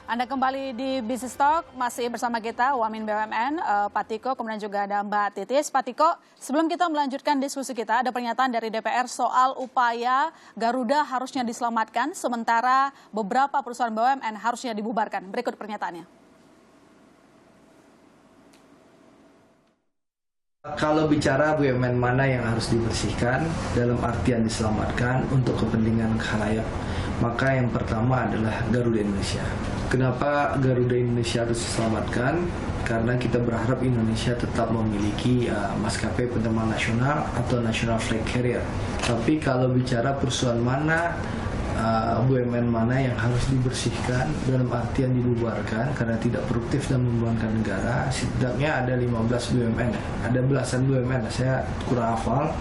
Anda kembali di Business Talk, masih bersama kita Wamin BUMN, Pak Tiko, kemudian juga ada Mbak Titis. Pak Tiko, sebelum kita melanjutkan diskusi kita, ada pernyataan dari DPR soal upaya Garuda harusnya diselamatkan, sementara beberapa perusahaan BUMN harusnya dibubarkan. Berikut pernyataannya. Kalau bicara BUMN mana yang harus dibersihkan, dalam artian diselamatkan untuk kepentingan khalayak, maka yang pertama adalah Garuda Indonesia. Kenapa Garuda Indonesia harus diselamatkan? Karena kita berharap Indonesia tetap memiliki maskapai penerbangan nasional atau National Flag Carrier. Tapi kalau bicara perusahaan mana, BUMN mana yang harus dibersihkan dalam artian dibubarkan karena tidak produktif dan membebankan negara, setidaknya ada 15 BUMN, ada belasan BUMN, saya kurang hafal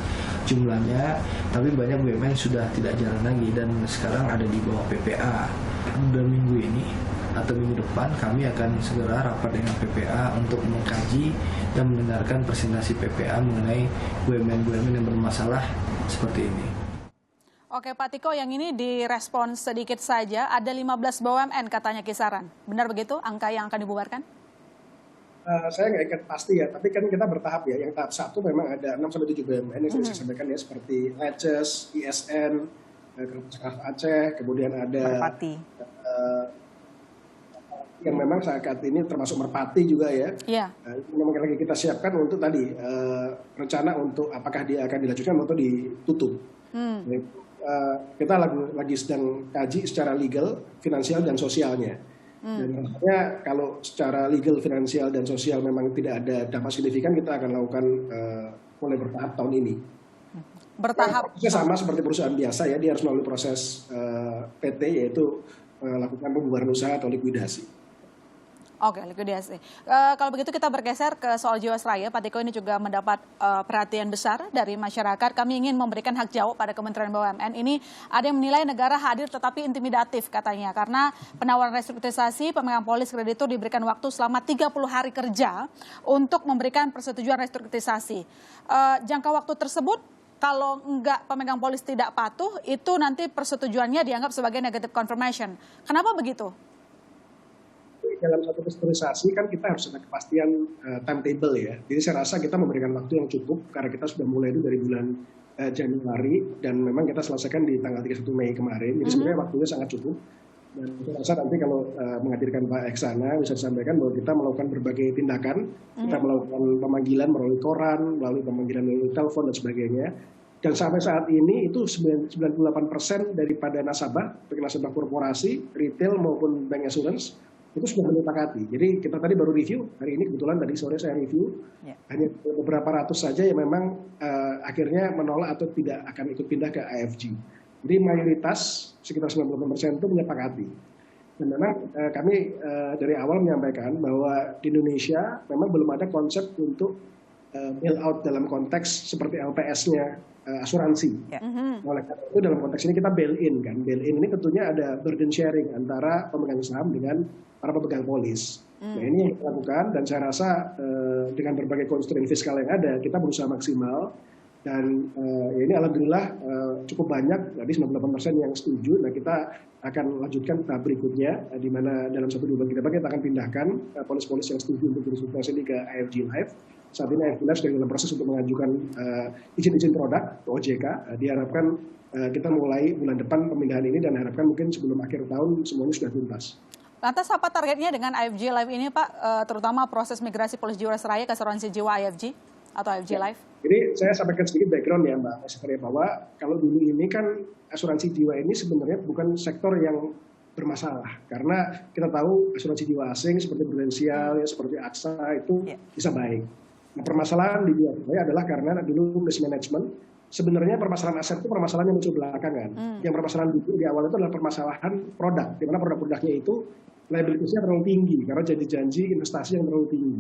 jumlahnya, tapi banyak BUMN sudah tidak jalan lagi dan sekarang ada di bawah PPA. Dan minggu ini atau minggu depan kami akan segera rapat dengan PPA untuk mengkaji dan mendengarkan presentasi PPA mengenai BUMN-BUMN yang bermasalah seperti ini. Oke Pak Tiko, yang ini direspon sedikit saja, ada 15 BUMN katanya kisaran. Benar begitu angka yang akan dibubarkan? Saya nggak ingat pasti ya, tapi kan kita bertahap ya. Yang tahap 1 memang ada 6-7 BUMN yang saya sampaikan ya, seperti Leces, ISN, Kampus Aceh, kemudian ada Merpati. Yang memang saat ini termasuk Merpati juga ya. Iya. Memang lagi kita siapkan untuk tadi rencana untuk apakah dia akan dilanjutkan atau ditutup. Kita lagi sedang kaji secara legal, finansial, dan sosialnya. Dan artinya kalau secara legal, finansial, dan sosial memang tidak ada dampak signifikan, kita akan lakukan mulai bertahap tahun ini. Bertahap. Sama seperti perusahaan biasa ya, dia harus melalui proses PT, yaitu melakukan pembubaran usaha atau likuidasi. Oke, likuidasi. Kalau begitu kita bergeser ke soal Jiwasraya. Pak Tiko, ini juga mendapat perhatian besar dari masyarakat. Kami ingin memberikan hak jawab pada Kementerian BUMN. Ini ada yang menilai negara hadir tetapi intimidatif katanya. Karena penawaran restrukturisasi, pemegang polis kreditur diberikan waktu selama 30 hari kerja untuk memberikan persetujuan restrukturisasi. Jangka waktu tersebut, kalau enggak pemegang polis tidak patuh, itu nanti persetujuannya dianggap sebagai negative confirmation. Kenapa begitu? Dalam satu restrukturisasi kan kita harus ada kepastian timetable ya. Jadi saya rasa kita memberikan waktu yang cukup karena kita sudah mulai itu dari bulan Januari dan memang kita selesaikan di tanggal 31 Mei kemarin. Jadi sebenarnya waktunya sangat cukup. Dan saya rasa nanti kalau menghadirkan Pak Eksana bisa disampaikan bahwa kita melakukan berbagai tindakan. Kita melakukan pemanggilan melalui koran, melalui pemanggilan melalui telepon dan sebagainya. Dan sampai saat ini itu 98% daripada nasabah, baik nasabah korporasi, retail maupun bank assurance, itu sudah menyepakati. Jadi kita tadi baru review, hari ini kebetulan tadi sore saya review, hanya beberapa ratus saja yang memang akhirnya menolak atau tidak akan ikut pindah ke AFG. Jadi mayoritas sekitar 98% itu menyepakati. Dan memang kami dari awal menyampaikan bahwa di Indonesia memang belum ada konsep untuk bail out dalam konteks seperti LPS-nya asuransi. Oleh karena itu dalam konteks ini kita bail in kan. Bail in ini tentunya ada burden sharing antara pemegang saham dengan para pemegang polis. Nah ini yang kita lakukan dan saya rasa dengan berbagai konstrain fiskal yang ada kita berusaha maksimal dan ini alhamdulillah cukup banyak, tadi 98% yang setuju. Nah kita akan lanjutkan tahap berikutnya di mana dalam 1-2 bulan ke depan kita akan pindahkan polis-polis yang setuju untuk restrukturisasi ini ke AFG Life. Saat ini AFG Life sedang dalam proses untuk mengajukan izin-izin produk ke OJK. Diharapkan kita mulai bulan depan pemindahan ini dan harapkan mungkin sebelum akhir tahun semuanya sudah tuntas. Lantas apa targetnya dengan AFG Life ini Pak, terutama proses migrasi polis Jiwasraya ke asuransi jiwa AFG atau AFG Life? Jadi saya sampaikan sedikit background ya Mbak Sekretari, bahwa kalau dulu ini kan asuransi jiwa ini sebenarnya bukan sektor yang bermasalah. Karena kita tahu asuransi jiwa asing seperti Prudensial, ya, seperti AXA itu bisa baik. Nah, permasalahan di Jiwasraya adalah karena dulu mismanagement. Sebenarnya permasalahan aset itu permasalahan yang muncul belakangan. Yang permasalahan di awal itu adalah permasalahan produk, di mana produk-produknya itu liability-nya terlalu tinggi karena janji-janji investasi yang terlalu tinggi.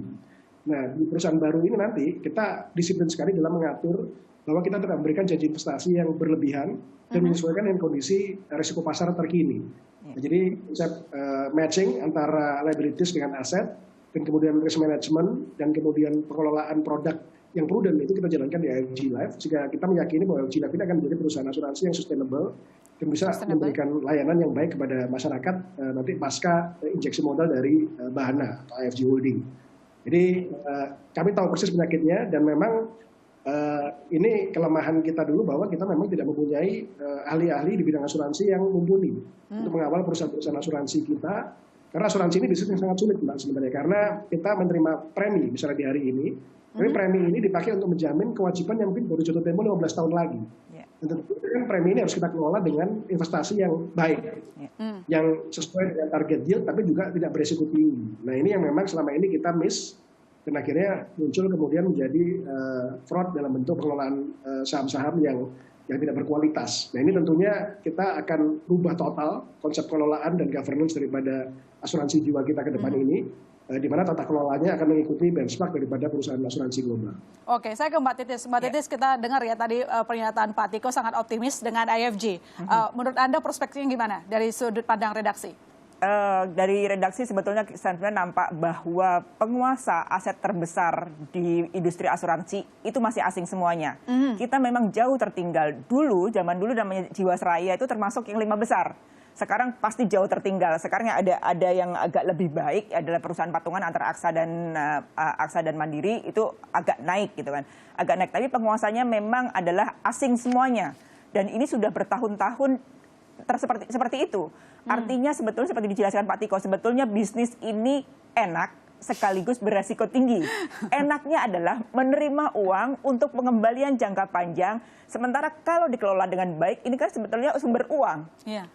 Nah, di perusahaan baru ini nanti kita disiplin sekali dalam mengatur bahwa kita tidak memberikan janji investasi yang berlebihan dan menyesuaikan dengan kondisi risiko pasar terkini. Nah, jadi konsep matching antara liabilities dengan aset dan kemudian risk management dan kemudian pengelolaan produk yang prudent itu kita jalankan di AFG Life, sehingga kita meyakini bahwa AFG Life ini akan menjadi perusahaan asuransi yang sustainable dan bisa memberikan layanan yang baik kepada masyarakat nanti pasca injeksi modal dari Bahana atau AFG Holding. Jadi kami tahu persis penyakitnya, dan memang ini kelemahan kita dulu bahwa kita memang tidak mempunyai ahli-ahli di bidang asuransi yang mumpuni untuk mengawal perusahaan-perusahaan asuransi kita. Karena asuransi ini bisnis yang sangat sulit Mbak sebenarnya, karena kita menerima premi misalnya di hari ini, tapi premi ini dipakai untuk menjamin kewajiban yang mungkin baru jatuh tempo 15 tahun lagi. Dan tentu kan premi ini harus kita kelola dengan investasi yang baik, yang sesuai dengan target yield, tapi juga tidak beresiko tinggi. Nah ini yang memang selama ini kita miss, dan akhirnya muncul kemudian menjadi fraud dalam bentuk pengelolaan saham-saham yang tidak berkualitas. Nah ini tentunya kita akan rubah total konsep pengelolaan dan governance daripada asuransi jiwa kita ke depan ini, di mana tata kelolanya akan mengikuti benchmark daripada perusahaan asuransi global. Oke, saya ke Mbak Titis. Mbak Titis, kita dengar ya tadi pernyataan Pak Tiko sangat optimis dengan IFG. Menurut Anda perspektifnya gimana dari sudut pandang redaksi? Dari redaksi sebetulnya nampak bahwa penguasa aset terbesar di industri asuransi itu masih asing semuanya. Kita memang jauh tertinggal. Zaman dulu namanya Jiwasraya itu termasuk yang 5 besar. Sekarang pasti jauh tertinggal. Sekarang ada yang agak lebih baik adalah perusahaan patungan antara AXA dan Mandiri, itu agak naik gitu kan. Agak naik, tapi penguasanya memang adalah asing semuanya. Dan ini sudah bertahun-tahun seperti itu. Artinya sebetulnya seperti dijelaskan Pak Tiko, sebetulnya bisnis ini enak sekaligus beresiko tinggi. Enaknya adalah menerima uang untuk pengembalian jangka panjang, sementara kalau dikelola dengan baik, ini kan sebetulnya sumber uang.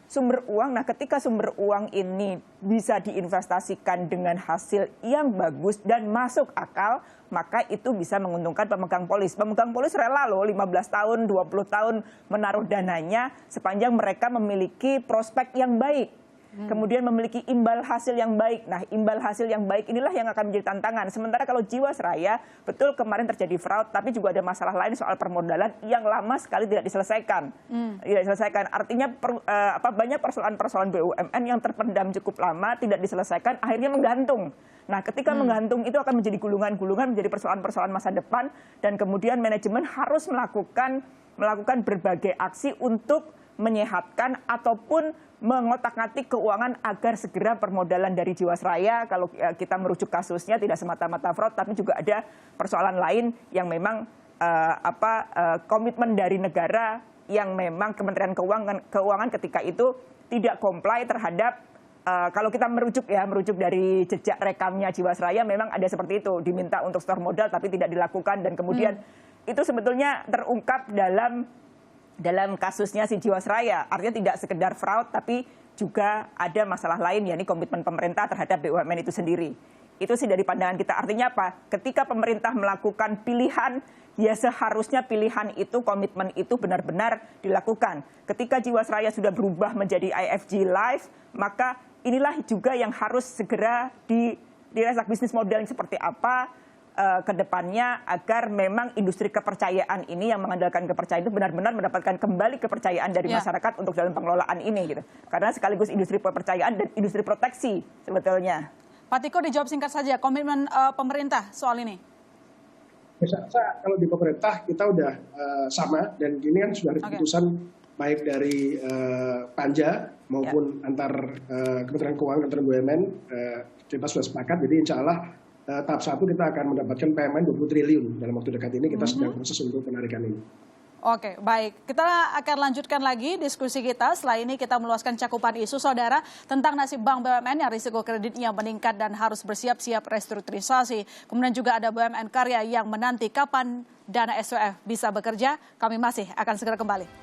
Sumber uang, nah ketika sumber uang ini bisa diinvestasikan dengan hasil yang bagus dan masuk akal, maka itu bisa menguntungkan pemegang polis. Pemegang polis rela loh 15 tahun, 20 tahun menaruh dananya sepanjang mereka memiliki prospek yang baik. Kemudian memiliki imbal hasil yang baik. Nah, imbal hasil yang baik inilah yang akan menjadi tantangan. Sementara kalau Jiwasraya, betul kemarin terjadi fraud, tapi juga ada masalah lain soal permodalan yang lama sekali tidak diselesaikan. Tidak diselesaikan. Artinya banyak persoalan-persoalan BUMN yang terpendam cukup lama, tidak diselesaikan, akhirnya menggantung. Nah, ketika menggantung itu akan menjadi gulungan-gulungan, menjadi persoalan-persoalan masa depan, dan kemudian manajemen harus melakukan berbagai aksi untuk menyehatkan ataupun mengotak-ngatik keuangan agar segera permodalan dari Jiwasraya, kalau kita merujuk kasusnya tidak semata-mata fraud, tapi juga ada persoalan lain yang memang komitmen dari negara yang memang Kementerian Keuangan ketika itu tidak comply terhadap kalau kita merujuk dari jejak rekamnya Jiwasraya, memang ada seperti itu, diminta untuk store modal tapi tidak dilakukan, dan kemudian itu sebetulnya terungkap dalam kasusnya si Jiwasraya. Artinya tidak sekedar fraud, tapi juga ada masalah lain, yakni komitmen pemerintah terhadap BUMN itu sendiri. Itu sih dari pandangan kita. Artinya apa? Ketika pemerintah melakukan pilihan, ya seharusnya pilihan itu, komitmen itu benar-benar dilakukan. Ketika Jiwasraya sudah berubah menjadi IFG Life, maka inilah juga yang harus segera diresak bisnis modelnya seperti apa ke depannya, agar memang industri kepercayaan ini yang mengandalkan kepercayaan itu benar-benar mendapatkan kembali kepercayaan dari masyarakat untuk dalam pengelolaan ini gitu. Karena sekaligus industri kepercayaan dan industri proteksi sebetulnya. Pak Tiko, dijawab singkat saja komitmen pemerintah soal ini. Saya kalau di pemerintah kita udah sama, dan ini kan sudah ada keputusan baik dari Panja maupun antar Kementerian Keuangan, Kementerian BUMN, kita sudah sepakat. Jadi insya Allah tahap 1 kita akan mendapatkan PMN 20 triliun dalam waktu dekat ini. Kita sedang proses untuk penarikan ini. Oke, baik. Kita akan lanjutkan lagi diskusi kita. Setelah ini kita meluaskan cakupan isu, saudara, tentang nasib bank BUMN yang risiko kreditnya meningkat dan harus bersiap-siap restrukturisasi. Kemudian juga ada BUMN karya yang menanti kapan dana SWF bisa bekerja. Kami masih akan segera kembali.